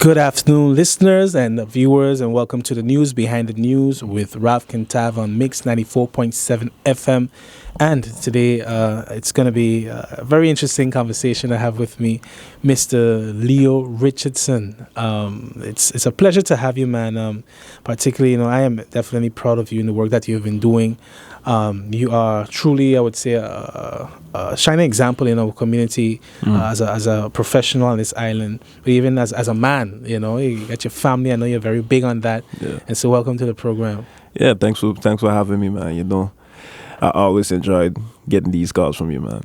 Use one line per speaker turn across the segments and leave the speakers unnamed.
Good afternoon, listeners and viewers, and welcome to the News Behind the News with Ralph Kintav on Mix 94.7 FM. And today it's going to be a very interesting conversation I have with me, Mr. Leo Richardson. It's a pleasure to have you, man. Particularly, I am definitely proud of you in the work that you've been doing. You are truly, I would say, a shining example in our community as a professional on this island, but even as a man. You got your family. I know you're very big on that.
Yeah.
And so welcome to the program.
Yeah, thanks for having me, man. I always enjoyed getting these calls from you, man.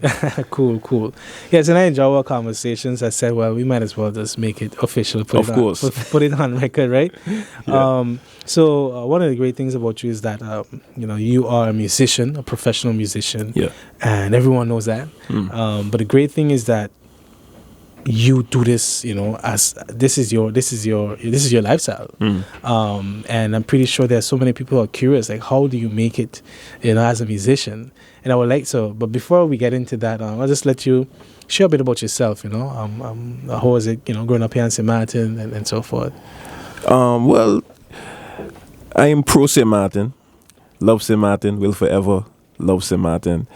Cool. Yes, and I enjoy our conversations. I said, well, we might as well just make it official. Put it on record, right? Yeah. So one of the great things about you is that, you are a musician, a professional musician.
Yeah.
And everyone knows that. But the great thing is that you do this, as this is your lifestyle. And I'm pretty sure there's so many people who are curious, like, how do you make it, as a musician? And I would like to, but before we get into that, I'll just let you share a bit about yourself, how was it, growing up here in St. Maarten and so forth?
Well, I am pro St. Maarten, love St. Maarten, will forever love St. Maarten.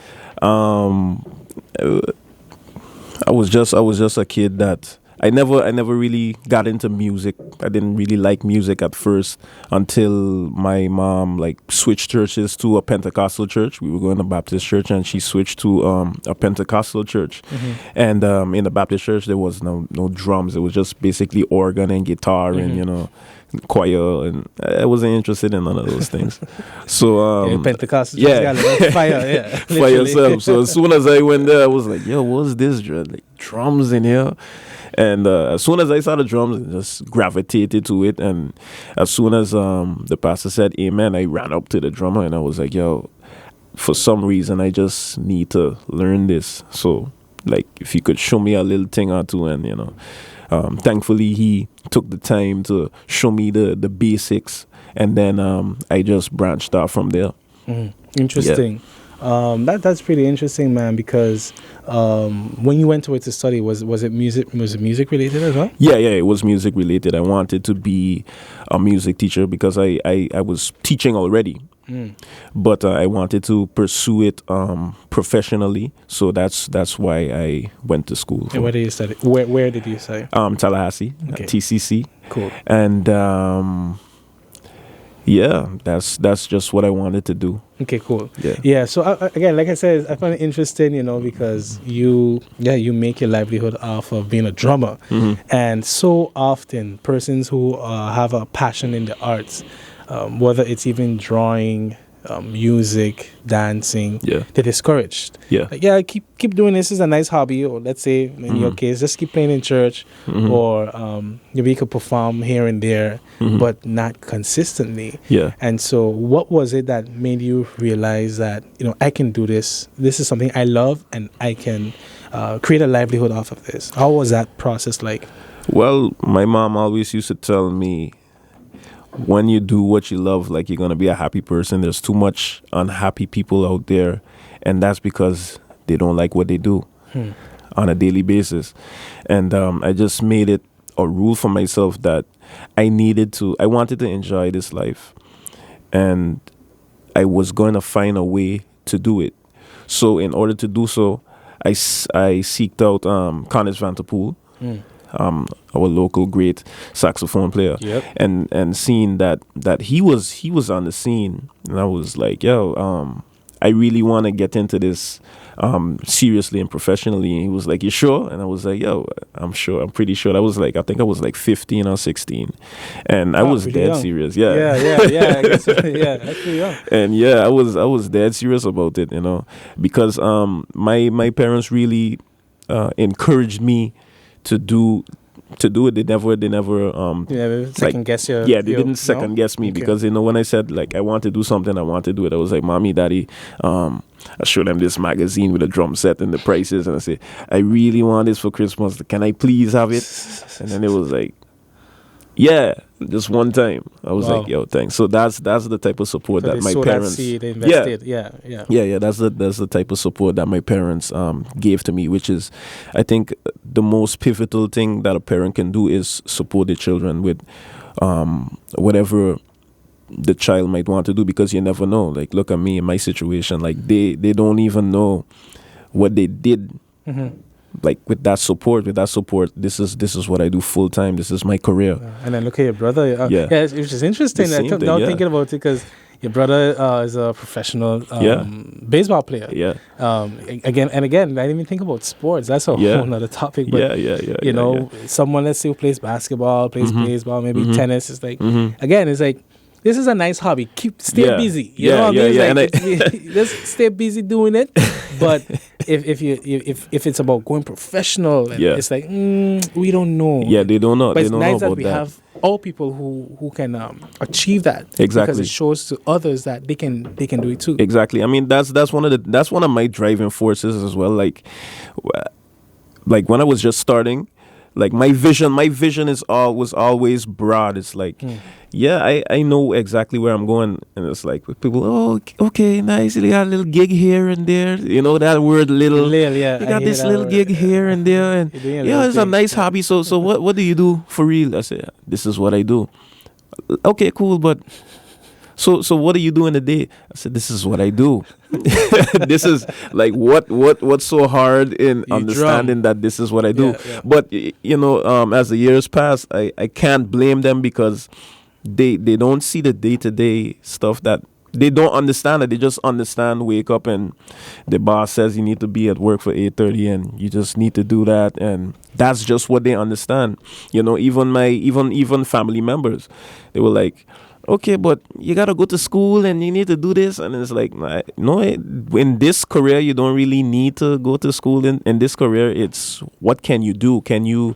I was just a kid that I never really got into music. I didn't really like music at first until my mom switched churches to a Pentecostal church. We were going to Baptist church and she switched to a Pentecostal church. And in the Baptist church there was no drums. It was just basically organ and guitar and choir, and I wasn't interested in none of those things. So
Pentecostal church, fire,
fire yourself. So as soon as I went there I was like, yo, what's this? Drums in here. And as soon as I saw the drums, I just gravitated to it. And as soon as the pastor said amen, I ran up to the drummer and I was like, yo, for some reason, I just need to learn this. So, if you could show me a little thing or two. And, thankfully, he took the time to show me the basics. And then I just branched off from there.
Interesting. Yeah. That's pretty interesting, man, because when you went to it to study, was it music related as well?
Yeah, it was music related. I wanted to be a music teacher because I was teaching already. But I wanted to pursue it professionally, so that's why I went to school.
And where did you study? Where did you study?
Tallahassee,
okay.
TCC.
Cool.
And yeah, that's just what I wanted to do.
Okay, cool.
Yeah.
So again, like I said, I find it interesting, because you make your livelihood off of being a drummer, and so often persons who have a passion in the arts, whether it's even drawing, music, dancing, they're discouraged. Keep doing this. Is a nice hobby, or let's say in your case, just keep playing in church, or maybe you could perform here and there, but not consistently. And so what was it that made you realize that, I can do this? This is something I love and I can create a livelihood off of this. How was that process like?
Well, my mom always used to tell me, when you do what you love, you're going to be a happy person. There's too much unhappy people out there, and that's because they don't like what they do on a daily basis. And I just made it a rule for myself that I wanted to enjoy this life, and I was going to find a way to do it. So in order to do so, I seeked out Connors Van der Poel, our local great saxophone player, and seeing that he was on the scene, and I was like, yo, I really want to get into this seriously and professionally. And he was like, you sure? And I was like, yo, I'm sure. I'm pretty sure. I think I was 15 or 16, and I was dead serious.
Yeah. I guess so. That's pretty young.
And I was dead serious about it, because my parents really encouraged me to do it. They never
second guess you.
They didn't second guess me, because when I said I want to do something, I want to do it. I was like, mommy, daddy, I showed them this magazine with a drum set and the prices, and I said, I really want this for Christmas. Can I please have it? And then it was like, Yeah, just one time. I was
Wow.
like, "Yo, thanks." So that's the type of support
So
that
they
my
sowed
parents.
that seed, they
Yeah,
invested. Yeah, yeah.
yeah. That's the type of support that my parents gave to me, which is, I think, the most pivotal thing that a parent can do is support their children with whatever the child might want to do, because you never know. Like, look at me in my situation. Like, they don't even know what they did.
Hmm.
Like, with that support, this is what I do full time. This is my career.
And then look at your brother.
Yeah.
Yeah, which is interesting.
The same thing,
Now
yeah.
thinking about it, because your brother is a professional
Yeah.
baseball player.
Yeah.
Again and again, I didn't even think about sports. That's a
Yeah.
whole nother topic. But
Yeah.
you know, someone, let's say, who plays basketball, plays
Mhm.
baseball, maybe
Mhm.
tennis. It's like,
Mhm.
again, it's like, this is a nice hobby. Stay
Yeah.
busy. You
Yeah,
know what
yeah,
I mean?
yeah,
Like, just stay busy doing it. But if it's about going professional, and
Yeah.
it's like, we don't know.
Yeah, they don't know.
But
They
it's
don't know
nice that
about
we
that.
have all people who can achieve that.
Exactly.
Because it shows to others that they can do it too.
Exactly. I mean, that's one of my driving forces as well. Like when I was just starting, like my vision was always broad. It's like, yeah, I know exactly where I'm going, and it's like people, oh, okay, nice. You got a little gig here and there. You know that word, little.
Yeah,
You
I
got
hear
this
that
little
word.
gig here and there, and
You're doing a
yeah,
little
it's a
thing.
nice hobby. So what do you do for real? I said, this is what I do. Okay, cool, but so what do you do in a day? I said, this is what I do. This is like what's so hard in
You
understanding that this is what I do.
Yeah.
But as the years pass, I can't blame them, because they don't see the day-to-day stuff, that they don't understand it. They just understand wake up and the boss says you need to be at work for 8:30 and you just need to do that, and that's just what they understand. Even family members, they were like, okay, but you gotta go to school and you need to do this, and it's like, no, in this career you don't really need to go to school. In this career, it's what can you do? Can you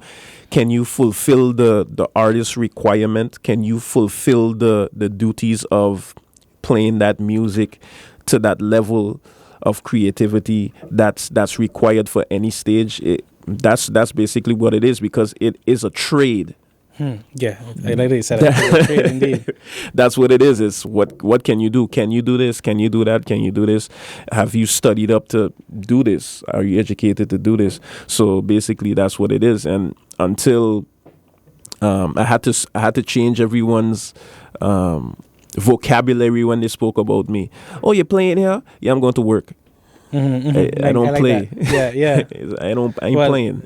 fulfill the artist requirement? Can you fulfill the duties of playing that music to that level of creativity that's required for any stage? That's basically what it is, because it is a trade.
Yeah, I like that you said that. Trade, indeed.
That's what it is. It's what can you do? Can you do this? Can you do that? Can you do this? Have you studied up to do this? Are you educated to do this? So basically, that's what it is. And until I had to change everyone's vocabulary when they spoke about me. Oh, you're playing here? Yeah, I'm going to work. I don't
like
play.
that. Yeah.
I ain't playing.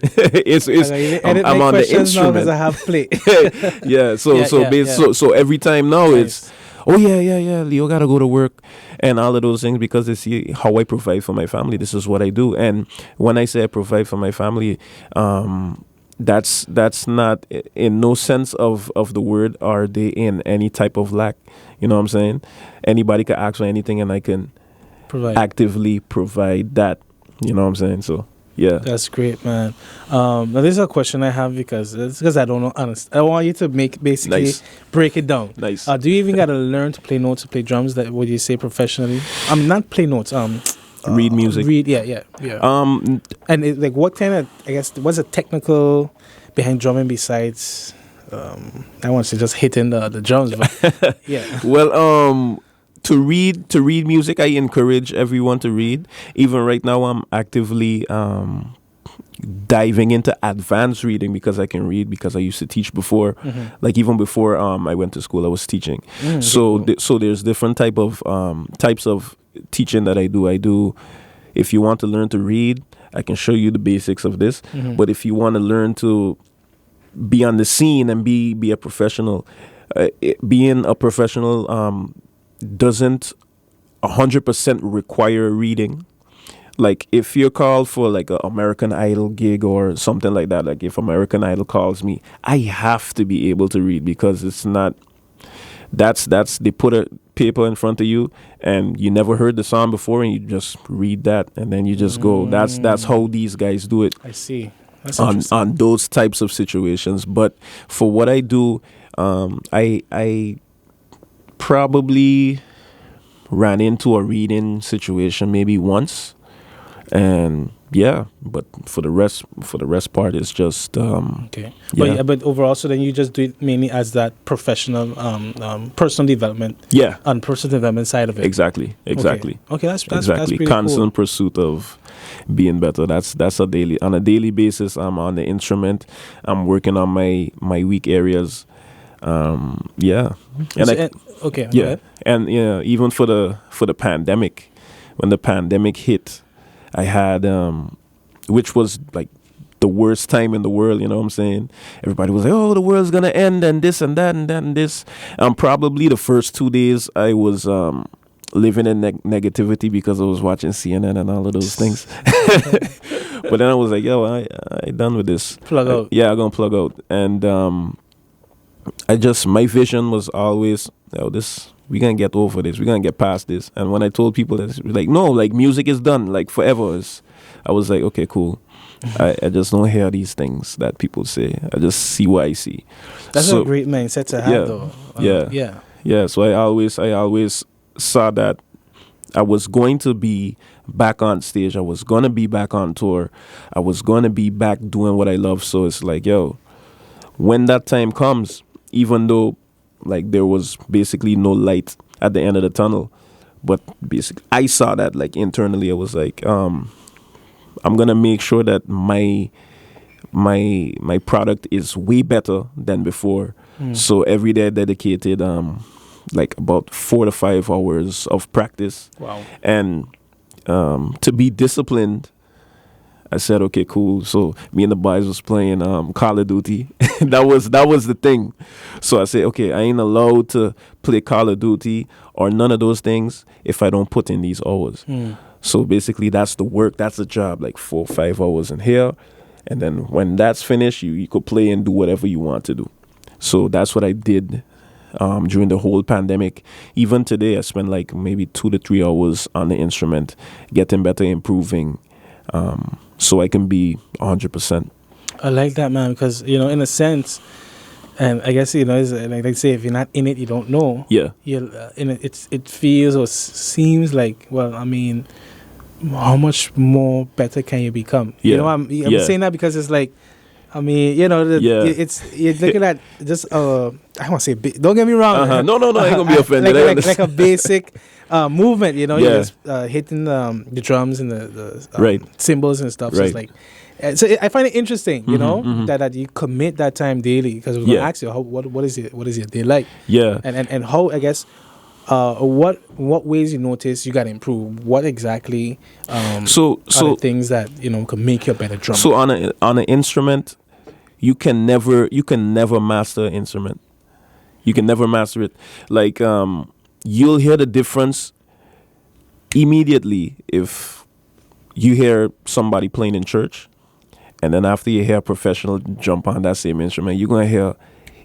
I'm on the instrument.
I have play.
Yeah. So every time now it's, oh yeah. Leo gotta go to work and all of those things, because they see how I provide for my family. This is what I do. And when I say I provide for my family, that's not, in no sense of the word are they in any type of lack. You know what I'm saying? Anybody can ask for anything and I can actively provide that. You know what I'm saying? So yeah,
that's great, man. Now this is a question I have, because I don't know. I want you to basically break it down.
Nice.
Do you even gotta learn to play notes, to play drums? That would you say professionally? Not play notes.
Read music.
Yeah. And like, what kind of, I guess, what's the technical behind drumming besides? I want to say just hitting the drums, but yeah.
Well, to read music, I encourage everyone to read. Even right now, I'm actively diving into advanced reading, because I can read, because I used to teach before.
Mm-hmm.
Like even before I went to school, I was teaching. So there's different types of teaching that I do. If you want to learn to read, I can show you the basics of this. Mm-hmm. But if you want to learn to be on the scene and be a professional, being a professional doesn't 100% require reading. Like if you're called for like an American Idol gig or something like that, like if American Idol calls me, I have to be able to read, because it's not, that's they put a paper in front of you and you never heard the song before and you just read that and then you just go. That's how these guys do it.
I see. That's
on those types of situations. But for what I do, I probably ran into a reading situation maybe once, and yeah, but for the rest part, it's just
Okay.
yeah,
But overall, so then you just do it mainly as that professional, personal development,
yeah,
and personal development side of it.
exactly, exactly.
Okay, that's
Exactly.
pretty
Constant
cool.
pursuit of being better. That's a daily on a daily basis. I'm on the instrument. I'm working on my weak areas. Yeah, and
So, okay, go
yeah,
ahead.
and yeah, even for the pandemic, when the pandemic hit, I had which was like the worst time in the world. You know what I'm saying? Everybody was like, "Oh, the world's gonna end," and this and that and that and this. Probably the first 2 days I was living in negativity because I was watching CNN and all of those things. But then I was like, "Yo, I done with this.
Plug out.
Yeah, I'm gonna plug out." And I just my vision was always, "Yo, this we gonna get over this. We gonna get past this." And when I told people that, like, no, like music is done, like forever. I was like, okay, cool. I just don't hear these things that people say. I just see what I see.
That's
So,
a great mindset to have,
yeah,
though.
yeah.
Yeah.
Yeah, so I always saw that I was going to be back on stage. I was going to be back on tour. I was going to be back doing what I love. So it's like, yo, when that time comes, even though like there was basically no light at the end of the tunnel, but basically I saw that like internally. I was like, I'm going to make sure that my product is way better than before. So every day I dedicated like about 4 to 5 hours of practice.
Wow.
And to be disciplined, I said, okay, cool. So me and the boys was playing Call of Duty. that was the thing. So I said, okay, I ain't allowed to play Call of Duty or none of those things if I don't put in these hours. So basically that's the work, that's the job, like 4 or 5 hours in here. And then when that's finished, you could play and do whatever you want to do. So that's what I did during the whole pandemic. Even today, I spend like maybe 2 to 3 hours on the instrument, getting better, improving, so I can be 100%.
I like that, man, because, in a sense, and I guess, it's like they say, if you're not in it, you don't know.
Yeah.
You're in it. It feels or seems like, well, I mean, how much more better can you become?
Yeah.
I'm
Yeah.
saying that because it's like, I mean,
Yeah.
it's you're looking at just I want to say don't get me wrong.
No, I ain't gonna be offended.
like a basic movement, you're
Yeah.
just hitting the drums and the
Right.
cymbals and stuff. So
Right.
it's like, I find it interesting, that you commit that time daily, because I was going to
Yeah.
ask you what is your day like,
Yeah.
and how, I guess, what ways you notice you got to improve. What exactly
So
are the things that can make you a better drummer?
So on an instrument, you can never master an instrument. You can never master it. Like you'll hear the difference immediately if you hear somebody playing in church, and then after you hear a professional jump on that same instrument, you're gonna hear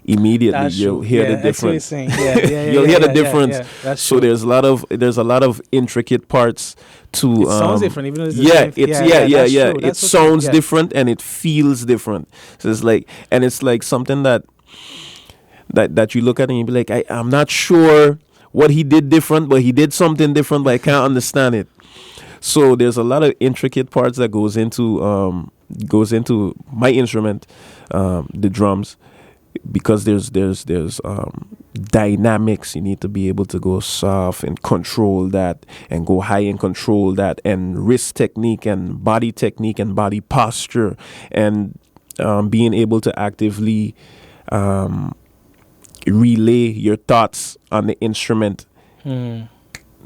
immediately.
That's
You'll
true.
hear
Yeah,
the
that's what you're
difference.
saying. Yeah,
You'll hear the difference.
That's
So
true.
there's a lot of intricate parts to.
It sounds different, even though it's the
yeah,
same-
it's
yeah,
yeah.
that's true.
It
That's what-
sounds
yeah.
different and it feels different. So it's like, and it's like something that you look at and you be like, I'm not sure what he did different, but he did something different, but I can't understand it. So there's a lot of intricate parts that goes into my instrument, the drums, because there's dynamics. You need to be able to go soft and control that, and go high and control that, and wrist technique and body posture, and being able to actively relay your thoughts on the instrument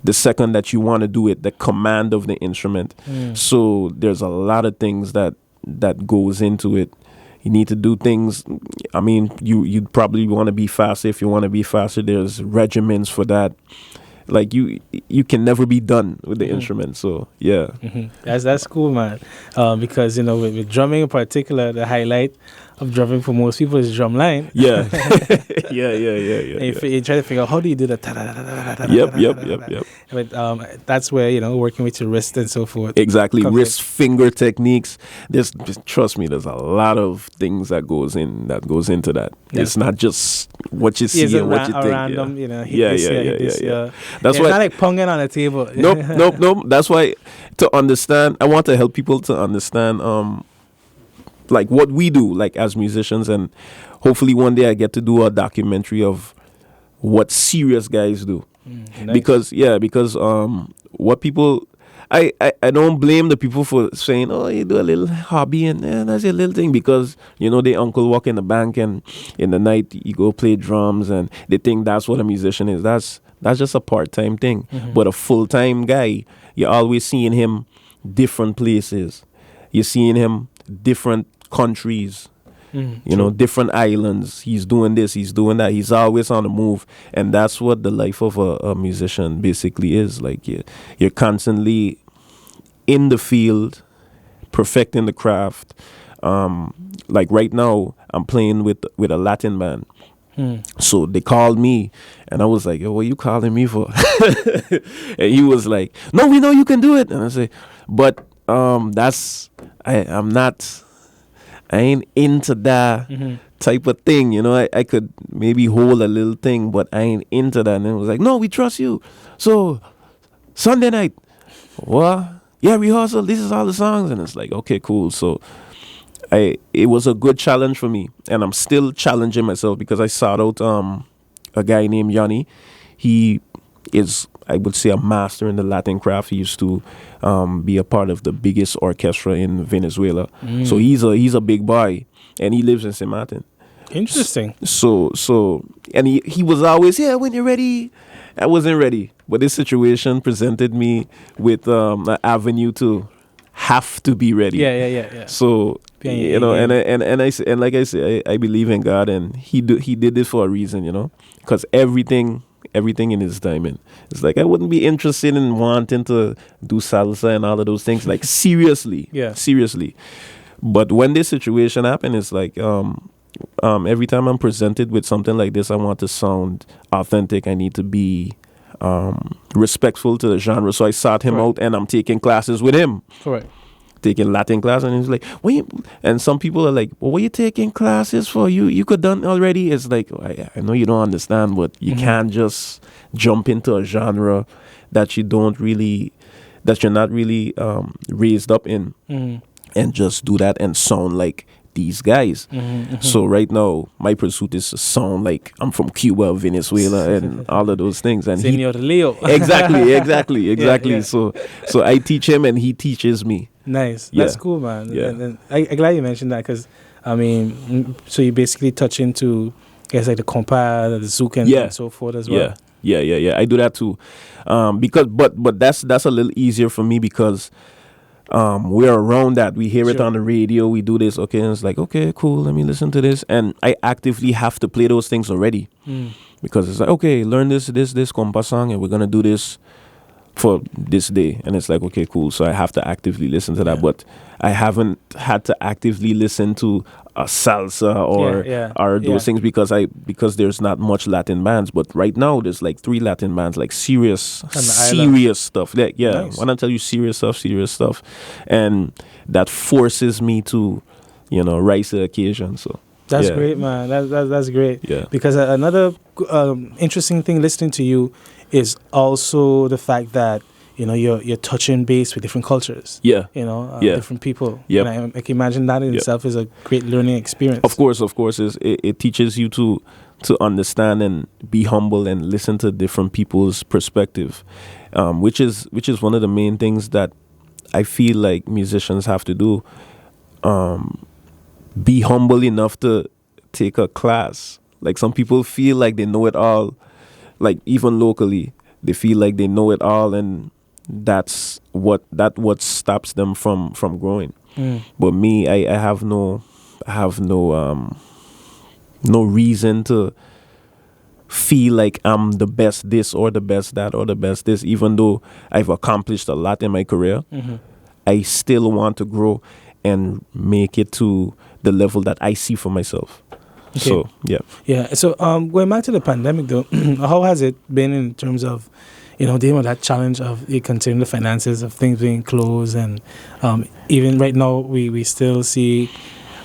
the second that you want to do it, the command of the instrument. So there's a lot of things that goes into it. You need to do things. I mean, you'd probably want to be faster. If you want to be faster, there's regimens for that. Like you can never be done with the instrument. So yeah.
That's cool, man. Because with drumming in particular, the highlight of drumming for most people is drumline.
Yeah. yeah.
And you try to figure out how do you do that.
Yep.
But that's where, working with your wrist and so forth.
Exactly.
comes
Wrist finger techniques. Just trust me, there's a lot of things that goes into that.
Yeah.
It's not just what you see and what you think.
Random,
yeah.
hit this.
That's
it's
why
not like ponging on a table.
Nope. That's why, to understand, I want to help people to understand like what we do, like as musicians, and hopefully one day I get to do a documentary of what serious guys do.
Nice.
Because what people, I don't blame the people for saying, oh, you do a little hobby and that's your little thing, because they uncle walk in the bank and in the night you go play drums and they think that's what a musician is. That's just a part-time thing. But a full-time guy, you're always seeing him different places. You're seeing him different countries, different islands. He's doing this, he's doing that. He's always on the move. And that's what the life of a musician basically is. Like you're constantly in the field, perfecting the craft. Like right now, I'm playing with a Latin band. So they called me and I was like, yo, what are you calling me for? And he was like, no, we know you can do it. And I say, but I ain't into that type of thing. I could maybe hold a little thing, but I ain't into that. And it was like, no, we trust you. So Sunday night, what? Yeah, rehearsal, this is all the songs. And it's like, okay, cool. So it was a good challenge for me, and I'm still challenging myself because I sought out a guy named Yanni. He is, I would say, a master in the Latin craft. He used to be a part of the biggest orchestra in Venezuela. So he's a big boy, and he lives in St. Maarten.
Interesting.
So and he was always, yeah, when you're ready. I wasn't ready, but this situation presented me with an avenue to have to be ready.
Yeah.
So and like I say, I believe in God, and He did this for a reason, because everything in His timing. It's like I wouldn't be interested in wanting to do salsa and all of those things, like seriously. But when this situation happened, it's like every time I'm presented with something like this, I want to sound authentic. I need to be respectful to the genre. So I sought him out, and I'm taking classes with him.
Correct.
Taking Latin class, and he's like, and some people are like, well, what are you taking classes for? You could done already. It's like, I know you don't understand, but you can't just jump into a genre that you're not really raised up in, and just do that and sound like these guys. So right now, my pursuit is to sound like I'm from Cuba, Venezuela, and all of those things. And
Senor Leo.
Exactly.
Yeah.
So I teach him, and he teaches me.
Nice.
Yeah.
That's cool, man.
Yeah.
And I'm glad you mentioned that, because, so you basically touch into, I guess, like the compa, the zouk, and so forth as well.
Yeah. I do that too, because but that's a little easier for me because we're around that. We hear it on the radio. We do this, okay, and it's like, okay, cool. Let me listen to this, and I actively have to play those things already because it's like, okay, learn this compa song, and we're gonna do this for this day, and it's like, okay, cool. So I have to actively listen to that, but I haven't had to actively listen to a salsa or those things because there's not much Latin bands. But right now there's like 3 Latin bands, like serious stuff. Like,
nice.
When I tell you serious stuff, and that forces me to, rise to the occasion. So
that's great, man. That's great.
Yeah.
Because another interesting thing listening to you is also the fact that you're touching base with different cultures. Different people.
Yep.
And I can imagine that in itself is a great learning experience.
Of course, it teaches you to understand and be humble and listen to different people's perspective, which is one of the main things that I feel like musicians have to do. Be humble enough to take a class. Like, some people feel like they know it all. Like, even locally, they feel like they know it all, and that's what stops them from growing. But me, I have no reason to feel like I'm the best this or the best that or the best this. Even though I've accomplished a lot in my career, I still want to grow and make it to the level that I see for myself.
Okay.
So yeah.
Yeah. So going back to the pandemic though, how has it been in terms of, dealing with that challenge of considering the finances of things being closed, and even right now we still see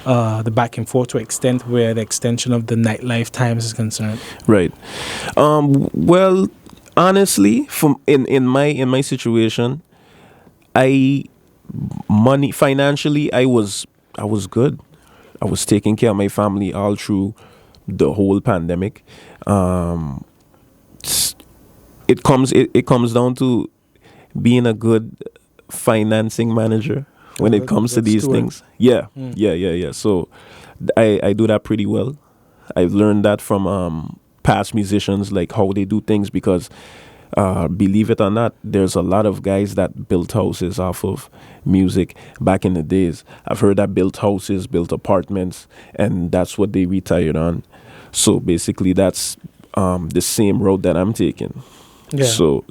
the back and forth to extent where the extension of the nightlife times is concerned.
Right. Well, honestly, in my situation, financially, I was good. I was taking care of my family all through the whole pandemic. It comes down to being a good financing manager when it comes to these things. Yeah. So I do that pretty well. I've learned that from past musicians, like how they do things, because believe it or not, there's a lot of guys that built houses off of music back in the days. I've heard that built houses, built apartments, and that's what they retired on. So basically that's the same road that I'm taking.
Yeah.
So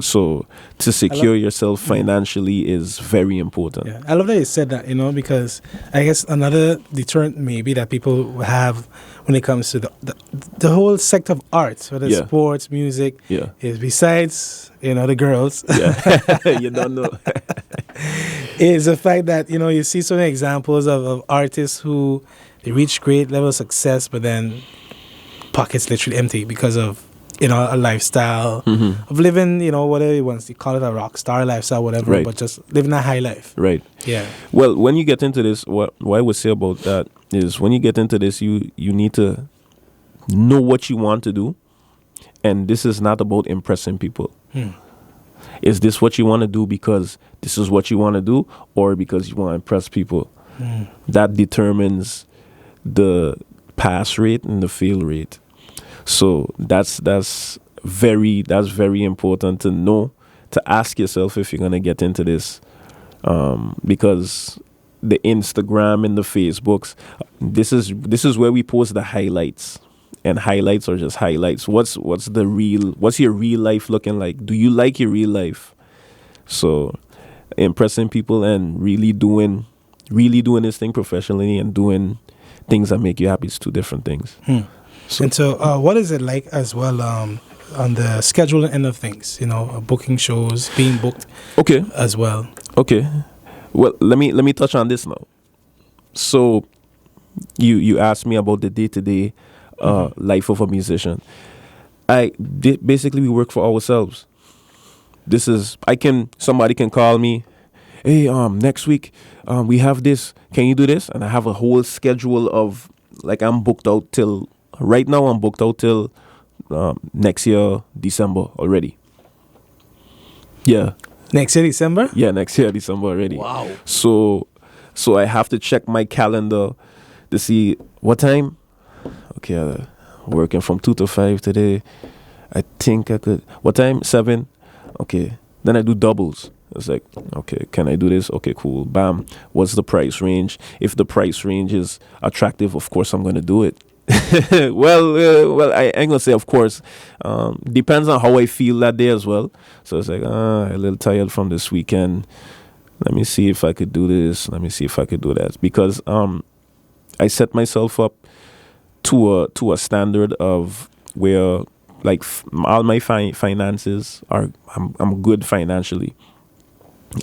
to secure yourself financially is very important.
Yeah. I love that you said that, because I guess another deterrent maybe that people have when it comes to the whole sector of art, whether it's sports, music, is besides, the girls.
Yeah. You don't know.
Is the fact that, you see so many examples of artists who they reach great level of success, but then pockets literally empty because of a lifestyle of living, whatever you want to call it, a rock star lifestyle, whatever,
right.
But just living a high life.
Right.
Yeah.
Well, when you get into this, what I would say about that is when you get into this, you need to know what you want to do. And this is not about impressing people. Is this what you want to do because this is what you want to do, or because you want to impress people? That determines the pass rate and the fail rate. So that's very important to know, to ask yourself if you're gonna get into this, because the Instagram and the Facebooks, this is where we post the highlights, and highlights are just highlights. What's your real life looking like? Do you like your real life? So impressing people and really doing this thing professionally and doing things that make you happy is two different things.
So what is it like as well on the scheduling end of things? Booking shows, being booked.
Okay.
As well.
Okay. Well, let me touch on this now. So, you asked me about the day-to-day life of a musician. Basically we work for ourselves. Somebody can call me, hey, next week we have this. Can you do this? And I have a whole schedule of, like, I'm booked out till. Right now, I'm booked out till next year, December already. Yeah.
Next year, December?
Yeah, next year, December already.
Wow.
So I have to check my calendar to see what time. Okay, working from 2 to 5 today. I think I could. What time? 7. Okay. Then I do doubles. It's like, okay, can I do this? Okay, cool. Bam. What's the price range? If the price range is attractive, of course, I'm going to do it. Well, I ain't gonna say of course. Depends on how I feel that day as well. So it's like, I'm a little tired from this weekend. Let me see if I could do this. Let me see if I could do that. Because I set myself up to a standard of where, like, all my finances are. I'm good financially.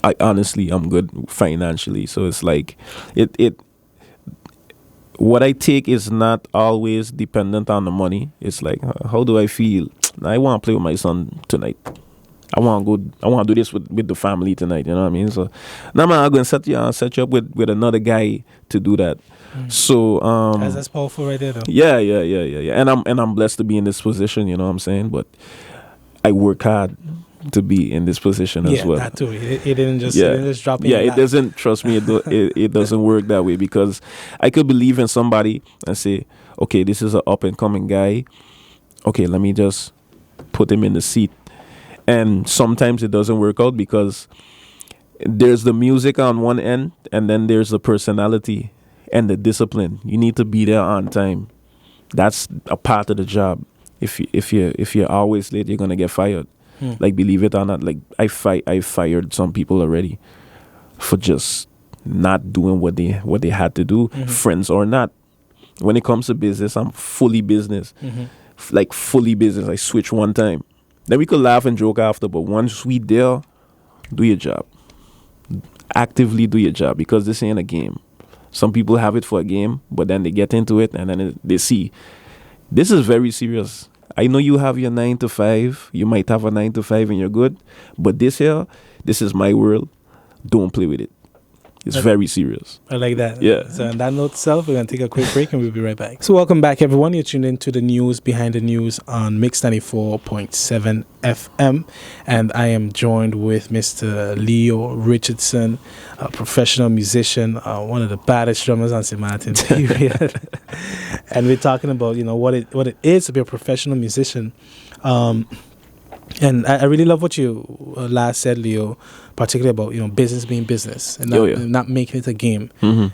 I'm good financially. So it's like it. What I take is not always dependent on the money. It's like, how do I feel? I want to play with my son tonight. I want to do this with the family tonight. You know what I mean? So now I'm going to set you up with another guy to do that. So
that's powerful right there, though.
Yeah. And I'm blessed to be in this position. You know what I'm saying? But I work hard to be in this position as well.
Yeah, that too. It didn't just drop in.
Yeah, it doesn't. Trust me, it doesn't work that way, because I could believe in somebody and say, okay, this is an up and coming guy. Okay, let me just put him in the seat. And sometimes it doesn't work out because there's the music on one end, and then there's the personality and the discipline. You need to be there on time. That's a part of the job. If you're always late, you're gonna get fired. Like, believe it or not, like I fired some people already for just not doing what they had to do, friends or not. when it comes to business, I'm fully business. Like fully business. I switch one time. Then we could laugh and joke after, but once we there, do your job. Actively do your job, because this ain't a game. Some people have it for a game, but then they get into it and then they see this is very serious. I know you have your 9 to 5. You might have a 9 to 5 and you're good, but this is my world. Don't play with it. It's very serious.
I like that.
Yeah.
So on that note itself, we're going to take a quick break and we'll be right back. So welcome back, everyone. You're tuned into the news behind the news on Mix 94.7 FM. And I am joined with Mr. Leo Richardson, a professional musician, one of the baddest drummers on St. Maarten, period. And we're talking about, what it is to be a professional musician. And I really love what you last said, Leo, particularly about business being business and not making it a game,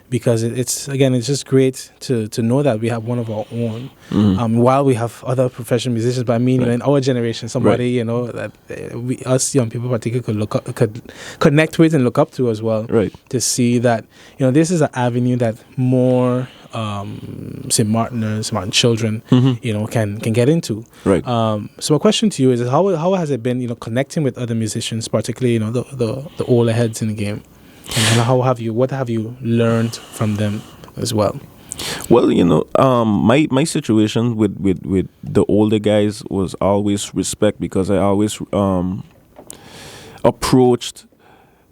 because it's just great to know that we have one of our own. While we have other professional musicians, but I mean, in our generation, somebody that us young people particularly could connect with and look up to as well,
right?
To see that this is an avenue that more St. Maarten children, can get into.
Right.
So my question to you is how has it been, connecting with other musicians, particularly, the older heads in the game, and what have you learned from them as well?
Well, my situation with the older guys was always respect, because I always approached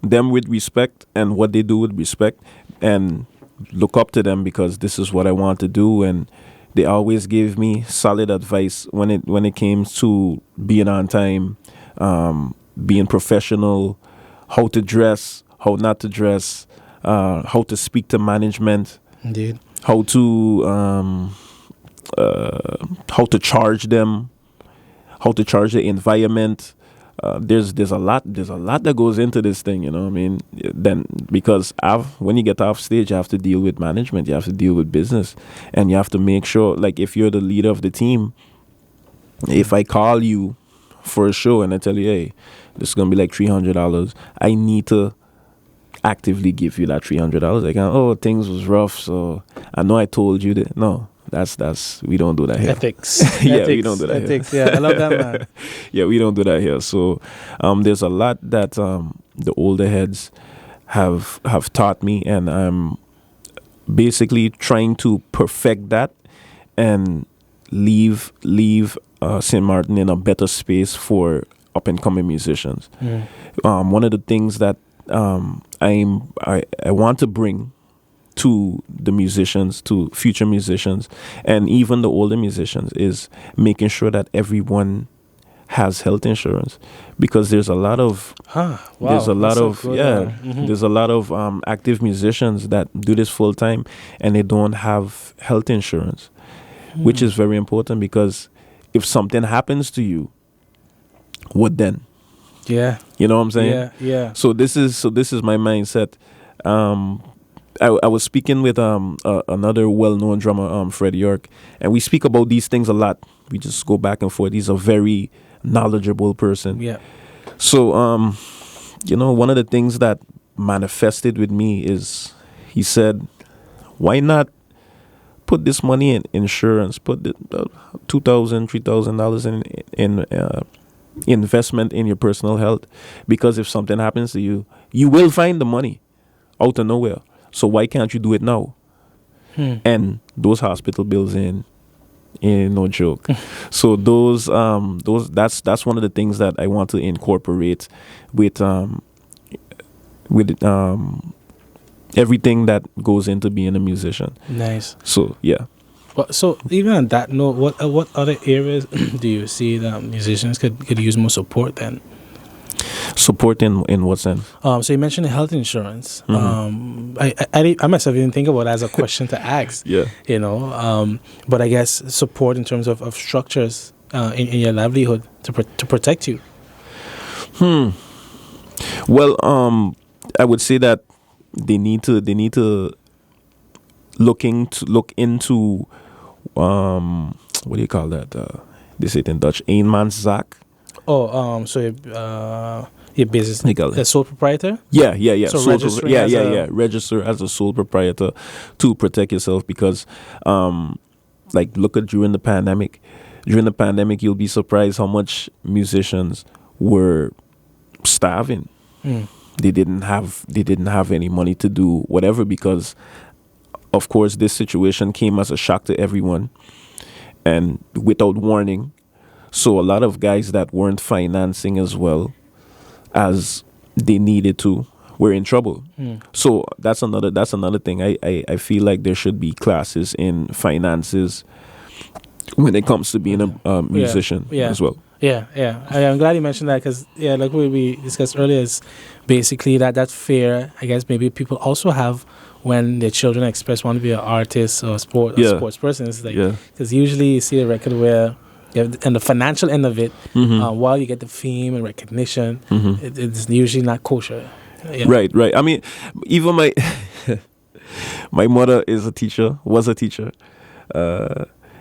them with respect and what they do with respect, and look up to them because this is what I want to do. And they always gave me solid advice when it came to being on time, being professional, how to dress, how not to dress, how to speak to management.
Indeed.
How to charge them, how to charge the environment. There's a lot that goes into this thing, I mean. Then because when you get off stage, you have to deal with management, you have to deal with business, and you have to make sure, like, if you're the leader of the team, if I call you for a show and I tell you, hey, this is gonna be like $300, I need to actively give you that $300. Like, things was rough, so I know I told you that. No, that's we don't do that here.
Ethics.
We don't do that
ethics.
here.
Yeah, I love that, man.
Yeah, we don't do that here. So there's a lot that the older heads have taught me, and I'm basically trying to perfect that and leave St. Maarten in a better space for up and coming musicians. One of the things that I want to bring to the musicians, to future musicians, and even the older musicians, is making sure that everyone has health insurance, because there's a lot of there's a lot of active musicians that do this full time and they don't have health insurance, which is very important, because if something happens to you, what then?
Yeah.
You know what I'm saying?
Yeah.
So this is my mindset. I was speaking with another well-known drummer, Fred York, and we speak about these things a lot. We just go back and forth. He's a very knowledgeable person.
Yeah.
So, one of the things that manifested with me is, he said, why not put this money in insurance? Put the $2,000, $3,000 in investment in your personal health, because if something happens to you, you will find the money out of nowhere. So why can't you do it now? And those hospital bills ain't no joke. So those that's one of the things that I want to incorporate with everything that goes into being a musician.
Nice.
So yeah.
Well, so even on that note, what other areas do you see that musicians could use more support then?
Support in what sense?
So you mentioned health insurance. I myself didn't think about it as a question to ask.
Yeah.
But I guess support in terms of structures in your livelihood to protect you.
Well, I would say that they need to look into what do you call that? They say it in Dutch, eenmanszaak.
So your business, the sole proprietor?
Yeah.
So
Register as a sole proprietor to protect yourself because, like, look at during the pandemic. During the pandemic, you'll be surprised how much musicians were starving. They didn't have any money to do whatever because, of course, this situation came as a shock to everyone and without warning. So a lot of guys that weren't financing as well as they needed to were in trouble. So that's another thing. I feel like there should be classes in finances when it comes to being a musician as well.
Yeah. I'm glad you mentioned that because, like we discussed earlier, is basically that fear, I guess, maybe people also have when their children want to be an artist or a sports person. It's like, because usually you see a record where, and the financial end of it, while you get the fame and recognition, it's usually not kosher. Yeah.
Right. I mean, even my mother was a teacher.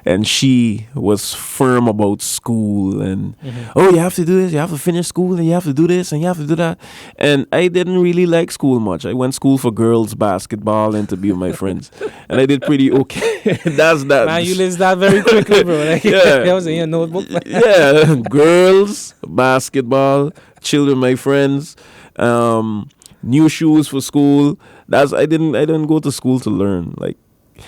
And she was firm about school and, you have to do this, you have to finish school, and you have to do this, and you have to do that. And I didn't really like school much. I went school for girls basketball and to be with my friends. And I did pretty okay. That's that.
Man, you list that very quickly, bro. Like, that was in your notebook.
Girls, basketball, chill with my friends, new shoes for school. I didn't go to school to learn. Like,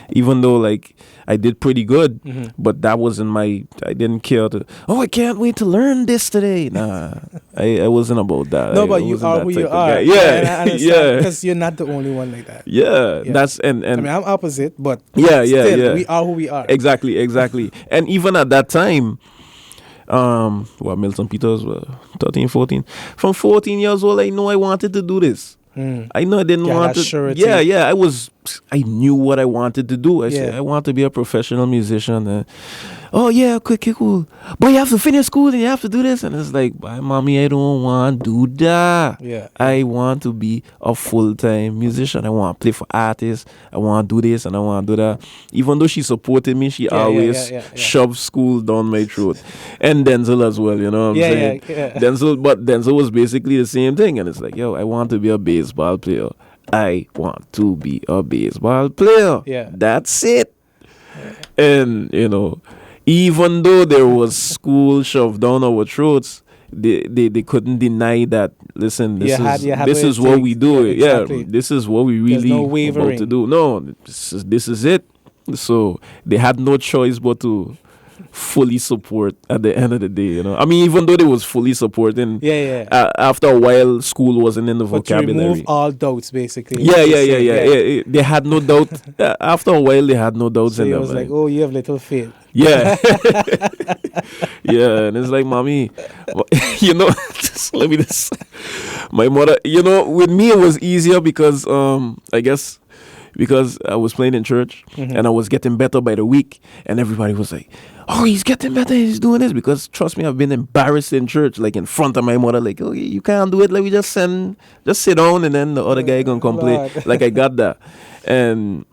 even though, like, I did pretty good, but that wasn't I didn't care I can't wait to learn this today. Nah, I wasn't about that.
No, but you are who you are.
Yeah,
because you're not the only one like that.
Yeah. That's, and
I mean, I'm opposite, but
we are
who we are.
Exactly. And even at that time, Milton Peters were 13, 14. From 14 years old, I know I wanted to do this. I know I didn't want to.
Surety.
Yeah. I knew what I wanted to do. I said I want to be a professional musician. Okay, cool. But you have to finish school and you have to do this. And it's like, mommy, I don't want to do that.
Yeah.
I want to be a full-time musician. I want to play for artists. I want to do this and I want to do that. Even though she supported me, she always shoved school down my throat. And Denzel as well, you know what I'm saying?
Yeah.
Denzel was basically the same thing. And it's like, I want to be a baseball player. I want to be a baseball player.
Yeah.
That's it. And, even though there was school shoved down our throats, they couldn't deny that. Listen, this is what we do. Exactly. This is what we really want to do. No, this is it. So they had no choice but to fully support at the end of the day. I mean, even though they was fully supporting, after a while, school wasn't in the vocabulary.
To remove all doubts, basically.
Yeah. They had no doubt. After a while, they had no doubts in them.
So it was like, you have little faith.
Yeah. And it's like, mommy, let me just. My mother, with me it was easier because, I guess, because I was playing in church and I was getting better by the week, and everybody was like, he's getting better, he's doing this. Because trust me, I've been embarrassed in church, like in front of my mother, like, you can't do it, like, we just sit down and then the other guy gonna come play. Like, I got that. And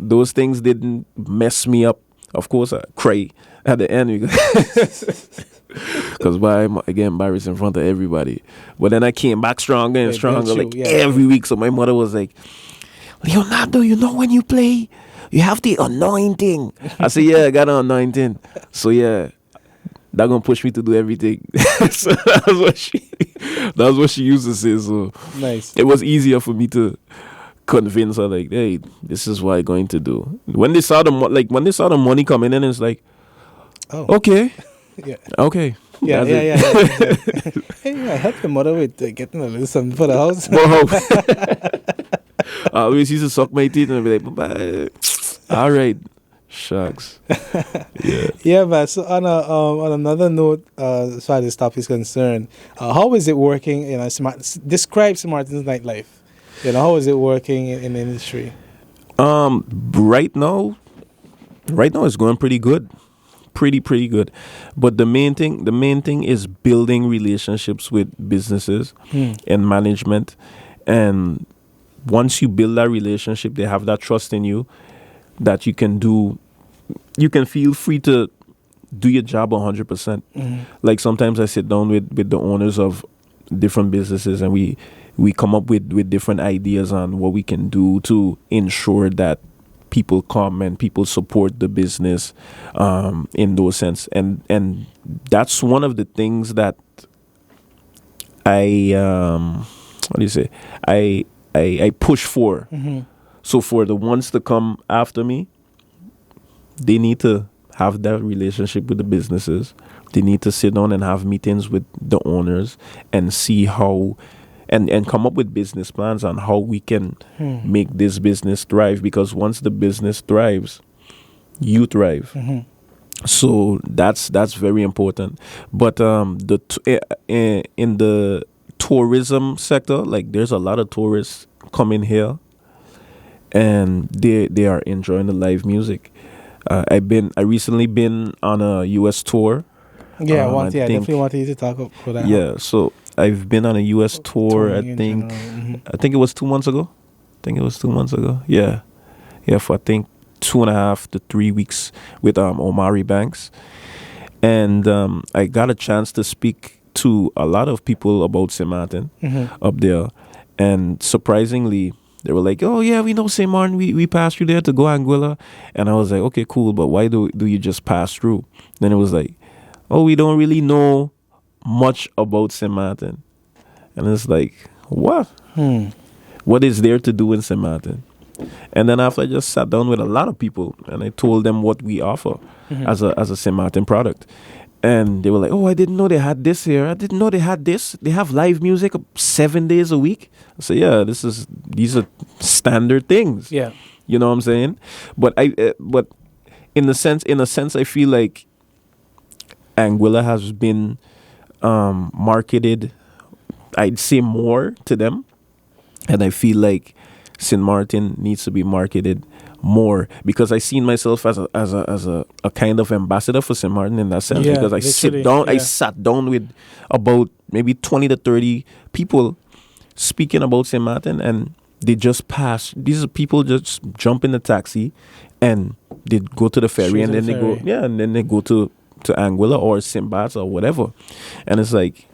those things didn't mess me up. Of course, I cry at the end because I get embarrassed in front of everybody. But then I came back stronger and stronger, every week. So my mother was like, Leonardo, when you play, you have the anointing. I said, I got an anointing. So that gonna push me to do everything. So that's what she used to say. So
nice.
It was easier for me to convince her, like, hey, this is what I'm going to do. When they saw the money coming in, it's like, okay.
Yeah.
Okay.
Yeah. Hey, I helped your mother with getting a little something for the house.
I always used to suck my teeth and be like, bye. All right. Shucks.
Yeah, but so on another note, as far as this topic is concerned, how is it working? Describe Maarten's nightlife. How is it working in the industry?
Right now it's going pretty good. Pretty good. But the main thing is building relationships with businesses and management. And once you build that relationship, they have that trust in you that you can feel free to do your job 100%. Like sometimes I sit down with the owners of different businesses, and we come up with different ideas on what we can do to ensure that people come and people support the business in those sense. And that's one of the things that I what do you say? I push for. So for the ones to come after me, they need to have that relationship with the businesses. They need to sit down and have meetings with the owners and see how and come up with business plans on how we can make this business thrive, because once the business thrives, you thrive. So that's very important. But in the tourism sector, like there's a lot of tourists coming here, and they are enjoying the live music. I recently been on a U.S. tour.
Yeah, I definitely wanted you to talk about that.
Yeah, so I've been on a U.S. tour. I think it was 2 months ago. Yeah, for I think 2.5 to 3 weeks with Omari Banks, and I got a chance to speak to a lot of people about St. Maarten up there, and surprisingly, they were like, "Oh yeah, we know St. Maarten. We passed through there to go Anguilla," and I was like, "Okay, cool, but why do you just pass through?" Then it was like, "Oh, we don't really know much about St. Maarten," and it's like, what? What is there to do in St. Maarten? And then after I just sat down with a lot of people and I told them what we offer as a St. Maarten product. And they were like, "Oh, I didn't know they had this here. I didn't know they had this. They have live music 7 days a week." I said, "Yeah, these are standard things."
Yeah.
You know what I'm saying? But but in a sense, I feel like Anguilla has been marketed, I'd say, more to them. And I feel like St. Maarten needs to be marketed more, because I seen myself as a kind of ambassador for St. Maarten in that sense, because I sat down with about maybe 20 to 30 people speaking about St. Maarten, and they just pass. These are people just jump in the taxi and they go to the ferry, and then they go to Anguilla or St. Bart's or whatever. And it's like,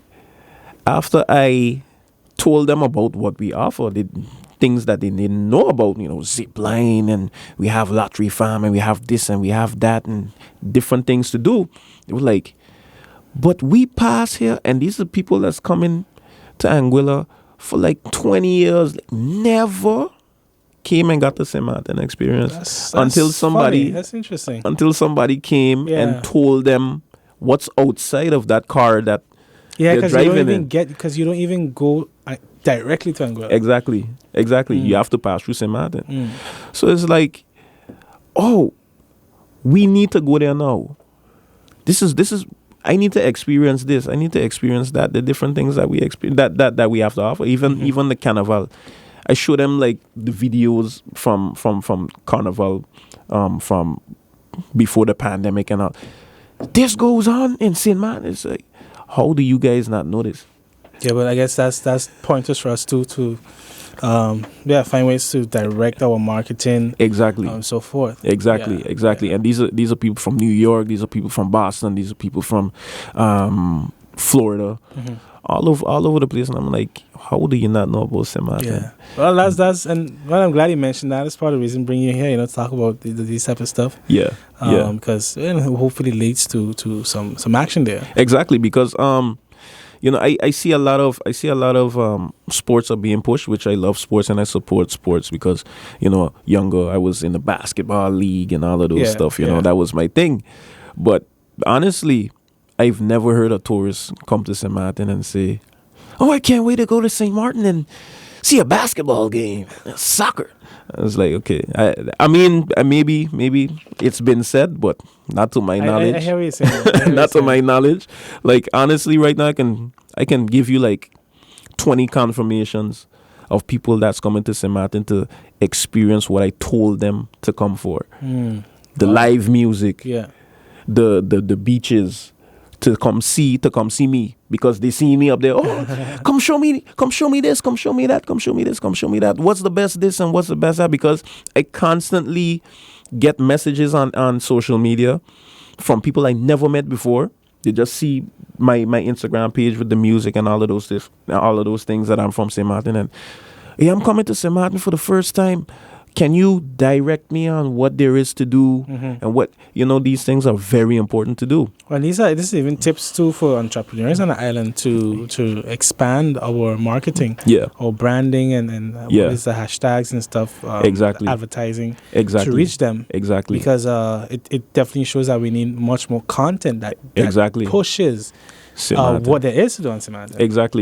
after I told them about what we offer, things that they didn't know about, zip line, and we have lottery farm, and we have this and we have that, and different things to do. They were like, "But we pass here, and these are people that's coming to Anguilla for like 20 years, like, never came and got the St. Maarten experience
That's
until somebody
funny. That's interesting.
Until somebody came and told them what's outside of that car that they're driving in.
Because you don't even go directly to Anguilla.
Exactly. You have to pass through St. Maarten. So it's like, oh, we need to go there now. This is. I need to experience this. I need to experience that. The different things that we experience, that we have to offer. Even the carnival. I show them like the videos from carnival, from before the pandemic and all. This goes on in St. Maarten. It's like, how do you guys not know this?
Yeah, but I guess that's pointers for us to find ways to direct our marketing.
Exactly.
And so forth.
Exactly. And these are people from New York. These are people from Boston. These are people from Florida. All over the place. And I'm like, how do you not know about St. Maarten?
Yeah. Well, that's and I'm glad you mentioned that. That's part of the reason bringing you here, to talk about these type of stuff.
Yeah.
Because hopefully leads to some action there.
Exactly, because I see a lot of sports are being pushed, which I love sports and I support sports, because younger I was in the basketball league and all of those stuff. That was my thing. But honestly, I've never heard a tourist come to St. Maarten and say, "Oh, I can't wait to go to St. Maarten and see a basketball game, soccer." I was like, okay. I mean, maybe it's been said, but not to my knowledge.
I hear what you're saying.
Not to my knowledge. Like, honestly, right now, I can give you like 20 confirmations of people that's coming to St. Maarten to experience what I told them to come for. The live music, the beaches, to come see me, because they see me up there. "Oh, come show me this, come show me that, come show me that. What's the best this and what's the best that?" Because I constantly get messages on social media from people I never met before. They just see my Instagram page with the music and all of those things that I'm from St. Maarten, and hey, I'm coming to St. Maarten for the first time. Can you direct me on what there is to do and what, these things are very important to do.
Well, this is even tips too for entrepreneurs on the island to expand our marketing, our branding, and what is the hashtags and stuff,
exactly,
advertising,
exactly,
to reach them,
exactly,
because it definitely shows that we need much more content that
exactly
pushes what there is to do on St. Maarten.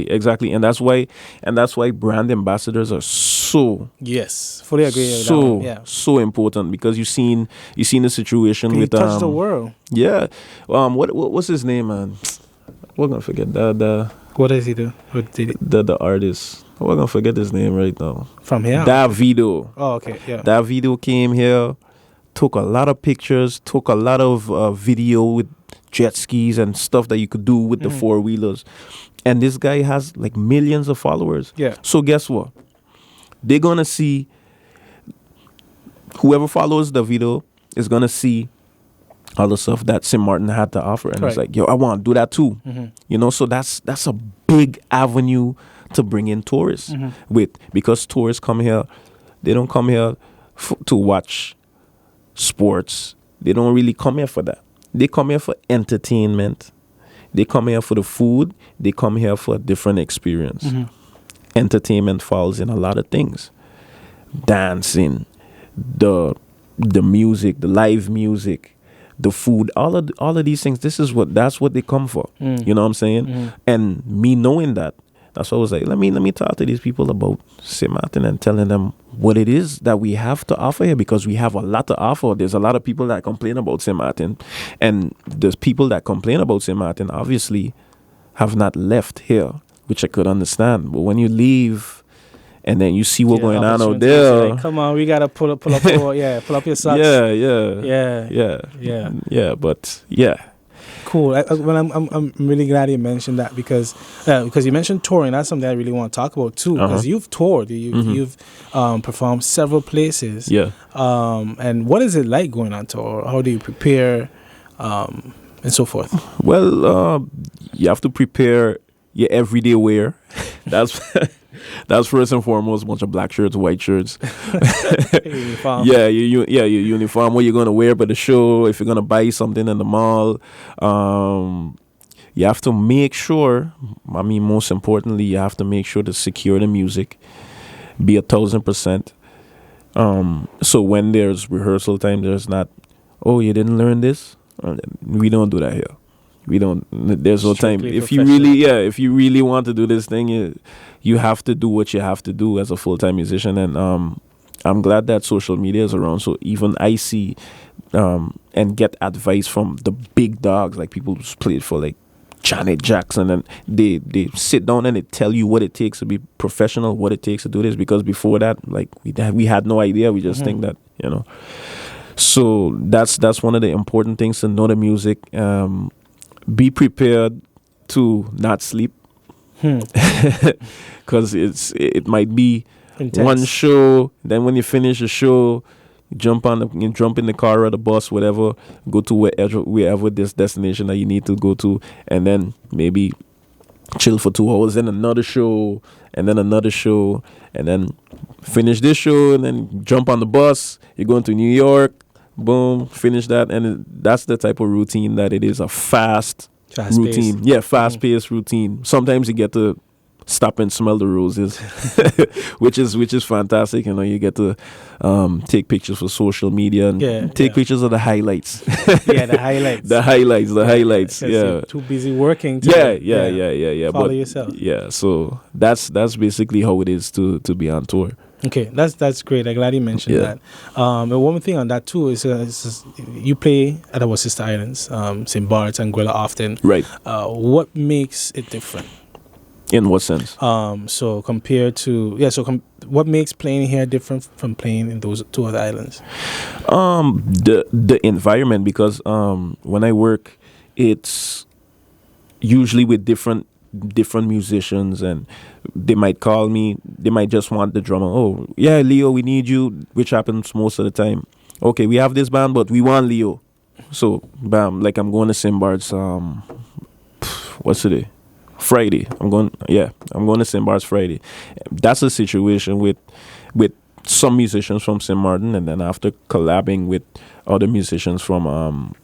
Exactly, and that's why brand ambassadors are so
fully agree with that one.
So important, because you seen the situation with
touch the world.
What's his name, man? We're gonna forget the
what does he do? What did he?
The artist. We're gonna forget his name right now.
From here?
Davido.
Oh, okay, yeah.
Davido came here, took a lot of pictures, took a lot of video with jet skis and stuff that you could do with the four-wheelers. And this guy has like millions of followers.
Yeah.
So guess what? They're going to see, whoever follows the video is going to see all the stuff that St. Maarten had to offer. And it's like, yo, I want to do that too. So that's a big avenue to bring in tourists because tourists come here. They don't come here to watch sports. They don't really come here for that. They come here for entertainment. They come here for the food. They come here for a different experience. Entertainment falls in a lot of things. Dancing, the music, the live music, the food, all of these things. That's what they come for. You know what I'm saying? And me knowing that, that's why I was like, let me talk to these people about St. Maarten and telling them what it is that we have to offer here, because we have a lot to offer. There's a lot of people that complain about St. Maarten, and there's people that complain about St. Maarten obviously have not left here, which I could understand. But when you leave and then you see what's going on out there,
like, come on, we gotta pull up pull up your socks.
But yeah.
Cool. I'm really glad you mentioned that, because you mentioned touring. That's something I really want to talk about too, because you've toured. You've performed several places.
Yeah.
And what is it like going on tour? How do you prepare, and so forth?
Well, you have to prepare your everyday wear. That's first and foremost. A bunch of black shirts, white shirts.
Uniform.
Your uniform. What you're gonna wear by the show. If you're gonna buy something in the mall, you have to make sure. I mean, most importantly, you have to make sure to secure the music. Be 1,000%. So when there's rehearsal time, there's not, oh, you didn't learn this. We don't do that here. We don't. There's no time. If you really want to do this thing, you have to do what you have to do as a full-time musician. And I'm glad that social media is around. So even I see and get advice from the big dogs, like people who's played for like Janet Jackson, and they sit down and they tell you what it takes to be professional, what it takes to do this. Because before that, like we had no idea. We just think that, So that's one of the important things, to know the music. Be prepared to not sleep, because it might be intense. One show. Then when you finish the show, you jump in the car or the bus, whatever, go to wherever this destination that you need to go to, and then maybe chill for 2 hours, then another show, and then another show, and then finish this show, and then jump on the bus. You're going to New York. Boom, finish that. And that's the type of routine that it is, a fast routine.
Paced.
Yeah, fast-paced routine. Sometimes you get to stop and smell the roses, which is fantastic. You get to take pictures for social media and take pictures of the highlights.
The highlights.
the highlights. Yeah.
You're too busy working.
Follow
yourself.
Yeah, so that's basically how it is to be on tour.
Okay, that's great. I'm glad you mentioned that. And one thing on that too is you play at our sister islands, St. Bart's and Anguilla often.
Right.
What makes it different?
In what sense?
So compared to what makes playing here different from playing in those two other islands?
The environment, because when I work, it's usually with different musicians, and they might call me. They might just want the drummer. Oh yeah, Leo, we need you, which happens most of the time. Okay, we have this band, but we want Leo. So bam, like I'm going to St. Bart's. What's today? Friday. I'm going to St. Bart's Friday. That's a situation with some musicians from St. Maarten, and then after collabing with other musicians from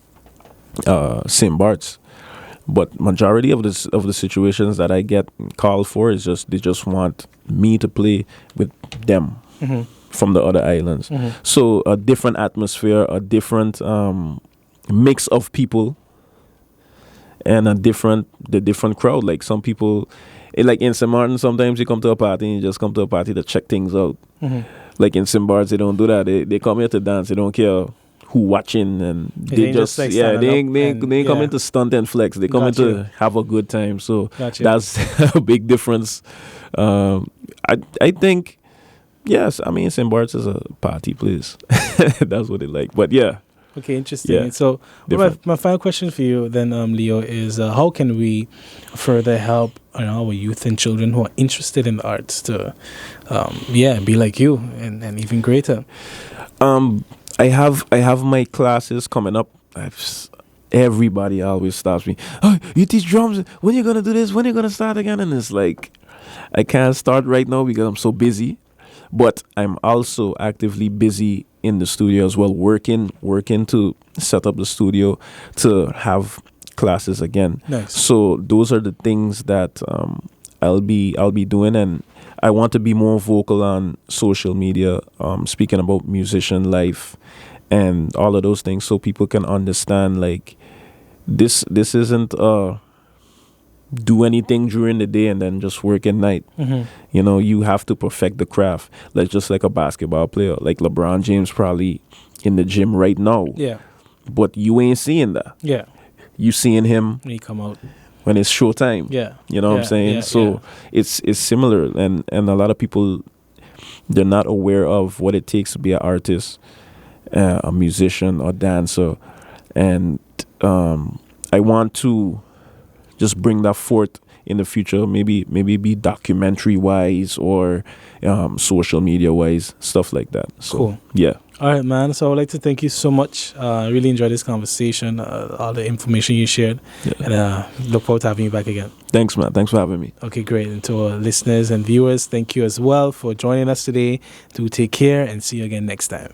St. Bart's. But majority of the situations that I get called for is just they just want me to play with them from the other islands. So a different atmosphere, a different mix of people, and the different crowd. Like some people, like in St. Maarten, sometimes you come to a party and you just come to a party to check things out. Like in St. Bart's, they don't do that. They come here to dance. They don't care who watching, and they just
like
they ain't come
yeah.
in to stunt and flex. They come in to have a good time. So that's a big difference. I think, yes, I mean St. Bart's is a party place. That's what they like. But yeah.
Okay, interesting.
Yeah,
so my final question for you then, Leo, is how can we further help our youth and children who are interested in the arts to be like you and even greater?
I have my classes coming up. Everybody always stops me. Oh, you teach drums. When you gonna do this? When you gonna start again? And it's like, I can't start right now because I'm so busy. But I'm also actively busy in the studio as well, working to set up the studio to have classes again.
Nice.
So those are the things that I'll be doing, and I want to be more vocal on social media, speaking about musician life and all of those things, so people can understand like this isn't do anything during the day and then just work at night. You have to perfect the craft. Like just like a basketball player, like LeBron James probably in the gym right now.
Yeah.
But you ain't seeing that.
Yeah.
You seeing him
when he come out.
When it's showtime.
Yeah.
You know what I'm saying?
Yeah,
so it's similar, and a lot of people, they're not aware of what it takes to be an artist, a musician or dancer. And I want to just bring that forth in the future, maybe be documentary wise or social media wise, stuff like that. So,
cool.
Yeah.
All right, man. So I would like to thank you so much. I really enjoyed this conversation, all the information you shared, and look forward to having you back again.
Thanks, man. Thanks for having me.
Okay, great. And to our listeners and viewers, thank you as well for joining us today. Do take care and see you again next time.